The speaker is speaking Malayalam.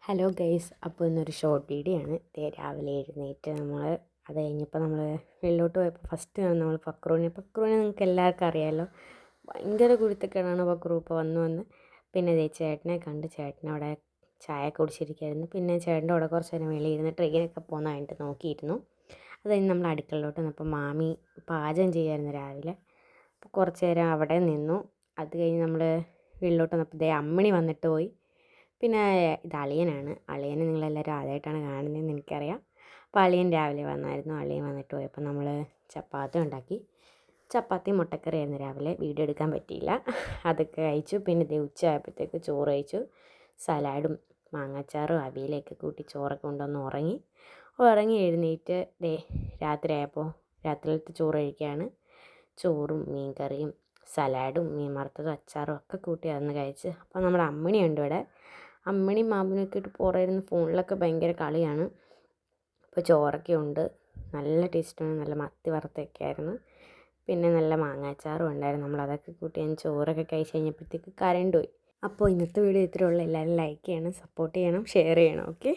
ഹലോ ഗൈസ്, അപ്പോൾ ഇന്നൊരു ഷോർട്ട് വീഡിയോ ആണ്. രാവിലെ എഴുന്നേറ്റ് അത് കഴിഞ്ഞപ്പോൾ നമ്മൾ വെളിയിലോട്ട് പോയപ്പോൾ ഫസ്റ്റ് നമ്മൾ പക്രൂനെ നിങ്ങൾക്ക് എല്ലാവർക്കും അറിയാമല്ലോ. ഭയങ്കര കുരുത്തക്കേടാണ് പക്രു. ഇപ്പോൾ വന്ന് പിന്നെ ചേട്ടനെ കണ്ട് ചേട്ടൻ അവിടെ ചായ കുടിച്ചിരിക്കുകയായിരുന്നു. പിന്നെ ചേട്ടൻ്റെ അവിടെ കുറച്ച് നേരം വെളിയിൽ ഇരുന്ന് ട്രെയിനൊക്കെ പോകുന്നതായിട്ട് നോക്കിയിരുന്നു. അത് കഴിഞ്ഞ് നമ്മൾ അടുക്കളയിലോട്ട് വന്നപ്പോൾ മാമി പാചകം ചെയ്യായിരുന്നു രാവിലെ. അപ്പോൾ കുറച്ച് നേരം അവിടെ നിന്നു. അത് കഴിഞ്ഞ് നമ്മൾ വെളിയിലോട്ട് വന്നപ്പോൾ അമ്മിണി വന്നിട്ട് പോയി. പിന്നെ ഇത് അളിയനാണ്. അളിയനെ നിങ്ങളെല്ലാവരും ആദ്യമായിട്ടാണ് കാണുന്നതെന്ന് എനിക്കറിയാം. അപ്പോൾ അളിയൻ രാവിലെ വന്നായിരുന്നു. അളിയൻ വന്നിട്ട് പോയപ്പോൾ നമ്മൾ ചപ്പാത്തി ഉണ്ടാക്കി. ചപ്പാത്തി മുട്ടക്കറിയായിരുന്നു രാവിലെ. വീഡിയോ എടുക്കാൻ പറ്റിയില്ല. അതൊക്കെ കഴിച്ചു. പിന്നെ ഉച്ച ആയപ്പോഴത്തേക്ക് ചോറ് കഴിച്ചു. സലാഡും മാങ്ങാച്ചാറും അവിയലൊക്കെ കൂട്ടി ചോറൊക്കെ കൊണ്ടുവന്ന് ഉറങ്ങി എഴുന്നേറ്റ് രാത്രിയായപ്പോൾ രാത്രിയിലത്തെ ചോറ് കഴിക്കുകയാണ്. ചോറും മീൻ കറിയും സലാഡും മീൻ വറുത്തതും അച്ചാറും ഒക്കെ കൂട്ടി അതൊന്ന് കഴിച്ച്. അപ്പോൾ നമ്മുടെ അമ്മിണിയുണ്ട് ഇവിടെ. അമ്മിണി മാമിനൊക്കെ ഇട്ട് പുറയിരുന്ന് ഫോണിലൊക്കെ ഭയങ്കര കളിയാണ്. അപ്പോൾ ചോറൊക്കെ ഉണ്ട്. നല്ല ടേസ്റ്റാണ്. നല്ല മത്തി വറുത്തൊക്കെ ആയിരുന്നു. പിന്നെ നല്ല മാങ്ങാച്ചാറും ഉണ്ടായിരുന്നു. നമ്മളതൊക്കെ കൂട്ടി ഞാൻ ചോറൊക്കെ കഴിച്ച് കഴിഞ്ഞപ്പോഴത്തേക്ക് കറണ്ട് പോയി. അപ്പോൾ ഇന്നത്തെ വീഡിയോ ഇത്രയേ ഉള്ളൂ. എല്ലാവരും ലൈക്ക് ചെയ്യണം, സപ്പോർട്ട് ചെയ്യണം, ഷെയർ ചെയ്യണം. ഓക്കെ.